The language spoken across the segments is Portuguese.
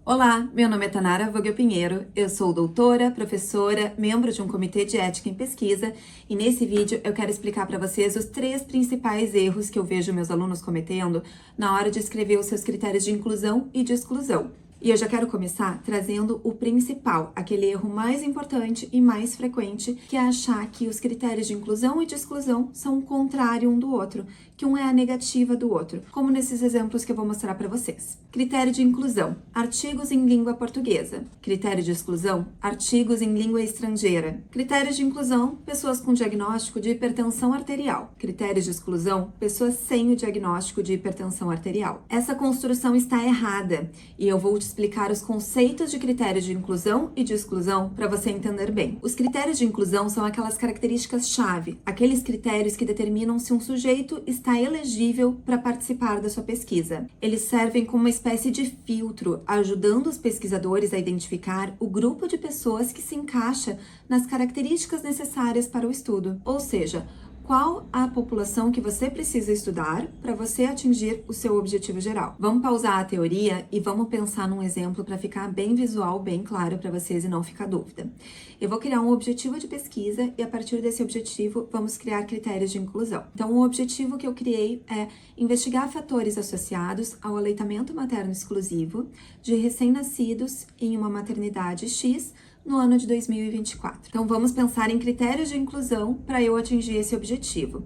Olá, meu nome é Tanara Vogel Pinheiro, eu sou doutora, professora, membro de um comitê de ética em pesquisa e nesse vídeo eu quero explicar para vocês os 3 principais erros que eu vejo meus alunos cometendo na hora de escrever os seus critérios de inclusão e de exclusão. E eu já quero começar trazendo o principal, aquele erro mais importante e mais frequente, que é achar que os critérios de inclusão e de exclusão são o contrário um do outro, que um é a negativa do outro, como nesses exemplos que eu vou mostrar para vocês. Critério de inclusão: artigos em língua portuguesa. Critério de exclusão: artigos em língua estrangeira. Critérios de inclusão: pessoas com diagnóstico de hipertensão arterial. Critérios de exclusão: pessoas sem o diagnóstico de hipertensão arterial. Essa construção está errada e eu vou te explicar os conceitos de critérios de inclusão e de exclusão para você entender bem. Os critérios de inclusão são aquelas características-chave, aqueles critérios que determinam se um sujeito está elegível para participar da sua pesquisa. Eles servem como uma espécie de filtro, ajudando os pesquisadores a identificar o grupo de pessoas que se encaixa nas características necessárias para o estudo, ou seja, qual a população que você precisa estudar para você atingir o seu objetivo geral. Vamos pausar a teoria e vamos pensar num exemplo para ficar bem visual, bem claro para vocês e não ficar dúvida. Eu vou criar um objetivo de pesquisa e a partir desse objetivo vamos criar critérios de inclusão. Então, o objetivo que eu criei é investigar fatores associados ao aleitamento materno exclusivo de recém-nascidos em uma maternidade X no ano de 2024. Então, vamos pensar em critérios de inclusão para eu atingir esse objetivo.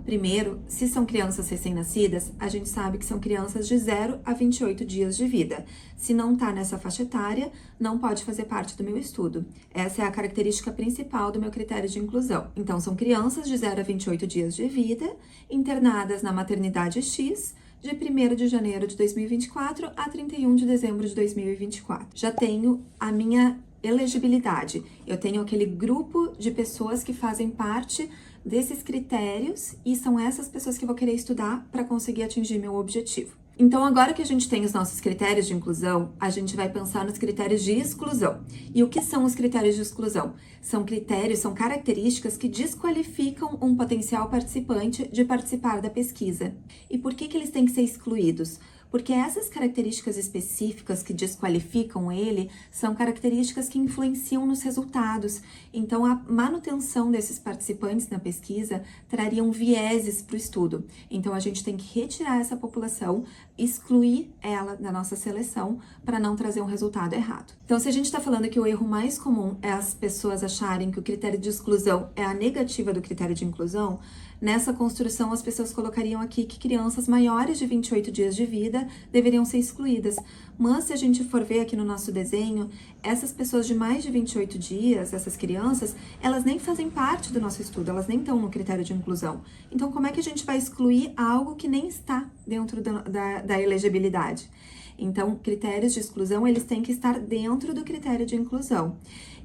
Primeiro, se são crianças recém-nascidas, a gente sabe que são crianças de 0 a 28 dias de vida. Se não está nessa faixa etária, não pode fazer parte do meu estudo. Essa é a característica principal do meu critério de inclusão. Então, são crianças de 0 a 28 dias de vida, internadas na maternidade X, de 1º de janeiro de 2024 a 31 de dezembro de 2024. Já tenho a minha elegibilidade. Eu tenho aquele grupo de pessoas que fazem parte desses critérios e são essas pessoas que eu vou querer estudar para conseguir atingir meu objetivo. Então, agora que a gente tem os nossos critérios de inclusão, a gente vai pensar nos critérios de exclusão. E o que são os critérios de exclusão? São critérios, são características que desqualificam um potencial participante de participar da pesquisa. E por que eles têm que ser excluídos? Porque essas características específicas que desqualificam ele são características que influenciam nos resultados. Então, a manutenção desses participantes na pesquisa trariam vieses para o estudo. Então, a gente tem que retirar essa população, excluir ela da nossa seleção para não trazer um resultado errado. Então, se a gente está falando que o erro mais comum é as pessoas acharem que o critério de exclusão é a negativa do critério de inclusão, nessa construção as pessoas colocariam aqui que crianças maiores de 28 dias de vida deveriam ser excluídas. Mas se a gente for ver aqui no nosso desenho, essas pessoas de mais de 28 dias, essas crianças, elas nem fazem parte do nosso estudo, elas nem estão no critério de inclusão. Então, como é que a gente vai excluir algo que nem está dentro da elegibilidade? Então, critérios de exclusão, eles têm que estar dentro do critério de inclusão.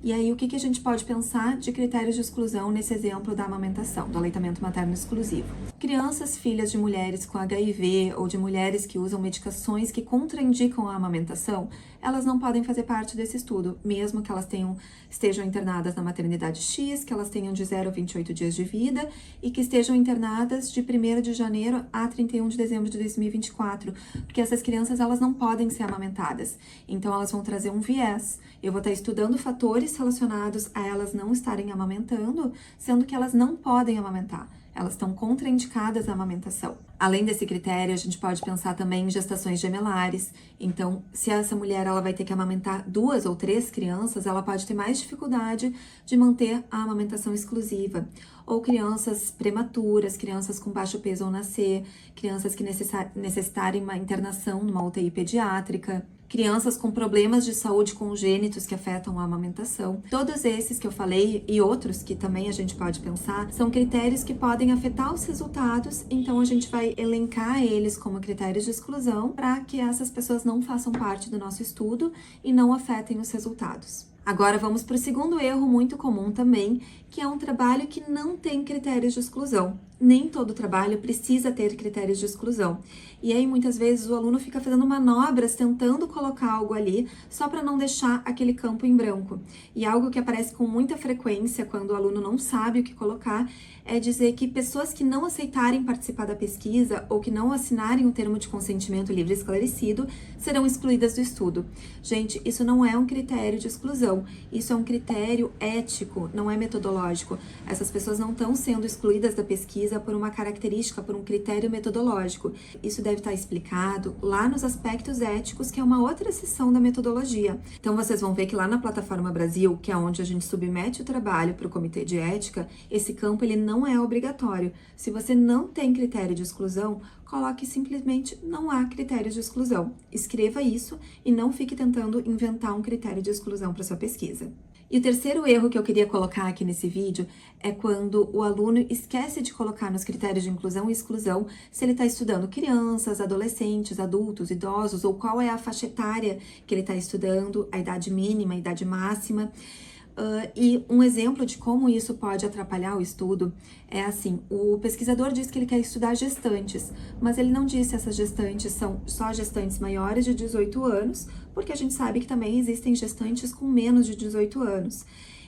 E aí, o que a gente pode pensar de critérios de exclusão nesse exemplo da amamentação, do aleitamento materno exclusivo? Crianças filhas de mulheres com HIV ou de mulheres que usam medicações que contraindicam a amamentação, elas não podem fazer parte desse estudo, mesmo que elas estejam internadas na maternidade X, que elas tenham de 0 a 28 dias de vida e que estejam internadas de 1º de janeiro a 31 de dezembro de 2024, porque essas crianças, elas não podem ser amamentadas. Então, elas vão trazer um viés. Eu vou estar estudando fatores relacionados a elas não estarem amamentando, sendo que elas não podem amamentar. Elas estão contraindicadas à amamentação. Além desse critério, a gente pode pensar também em gestações gemelares. Então, se essa mulher ela vai ter que amamentar 2 ou 3 crianças, ela pode ter mais dificuldade de manter a amamentação exclusiva. Ou crianças prematuras, crianças com baixo peso ao nascer, crianças que necessitarem uma internação numa UTI pediátrica, crianças com problemas de saúde congênitos que afetam a amamentação. Todos esses que eu falei e outros que também a gente pode pensar são critérios que podem afetar os resultados, então a gente vai elencar eles como critérios de exclusão para que essas pessoas não façam parte do nosso estudo e não afetem os resultados. Agora vamos para o segundo erro muito comum também, que é um trabalho que não tem critérios de exclusão. Nem todo trabalho precisa ter critérios de exclusão. E aí, muitas vezes, o aluno fica fazendo manobras, tentando colocar algo ali, só para não deixar aquele campo em branco. E algo que aparece com muita frequência quando o aluno não sabe o que colocar, é dizer que pessoas que não aceitarem participar da pesquisa ou que não assinarem o termo de consentimento livre e esclarecido serão excluídas do estudo. Gente, isso não é um critério de exclusão, isso é um critério ético, não é metodológico. Essas pessoas não estão sendo excluídas da pesquisa por uma característica, por um critério metodológico. Isso deve estar explicado lá nos aspectos éticos, que é uma outra seção da metodologia. Então, vocês vão ver que lá na Plataforma Brasil, que é onde a gente submete o trabalho para o Comitê de Ética, esse campo ele não é obrigatório. Se você não tem critério de exclusão, coloque simplesmente não há critério de exclusão. Escreva isso e não fique tentando inventar um critério de exclusão para sua pesquisa. E o terceiro erro que eu queria colocar aqui nesse vídeo é quando o aluno esquece de colocar nos critérios de inclusão e exclusão se ele está estudando crianças, adolescentes, adultos, idosos, ou qual é a faixa etária que ele está estudando, a idade mínima, a idade máxima. E um exemplo de como isso pode atrapalhar o estudo é assim, o pesquisador diz que ele quer estudar gestantes, mas ele não diz se essas gestantes são só gestantes maiores de 18 anos, porque a gente sabe que também existem gestantes com menos de 18 anos.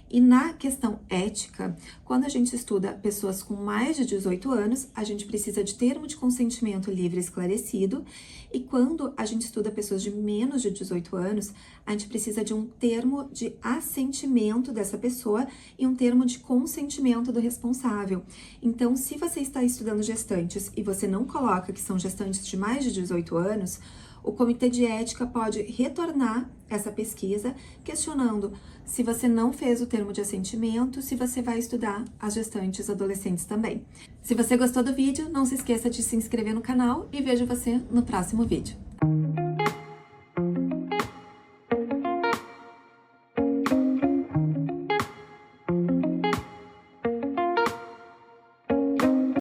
E na questão ética, quando a gente estuda pessoas com mais de 18 anos, a gente precisa de termo de consentimento livre e esclarecido, e quando a gente estuda pessoas de menos de 18 anos, a gente precisa de um termo de assentimento dessa pessoa e um termo de consentimento do responsável. Então, se você está estudando gestantes e você não coloca que são gestantes de mais de 18 anos, o Comitê de Ética pode retornar essa pesquisa, questionando se você não fez o termo de assentimento, se você vai estudar as gestantes adolescentes também. Se você gostou do vídeo, não se esqueça de se inscrever no canal e vejo você no próximo vídeo.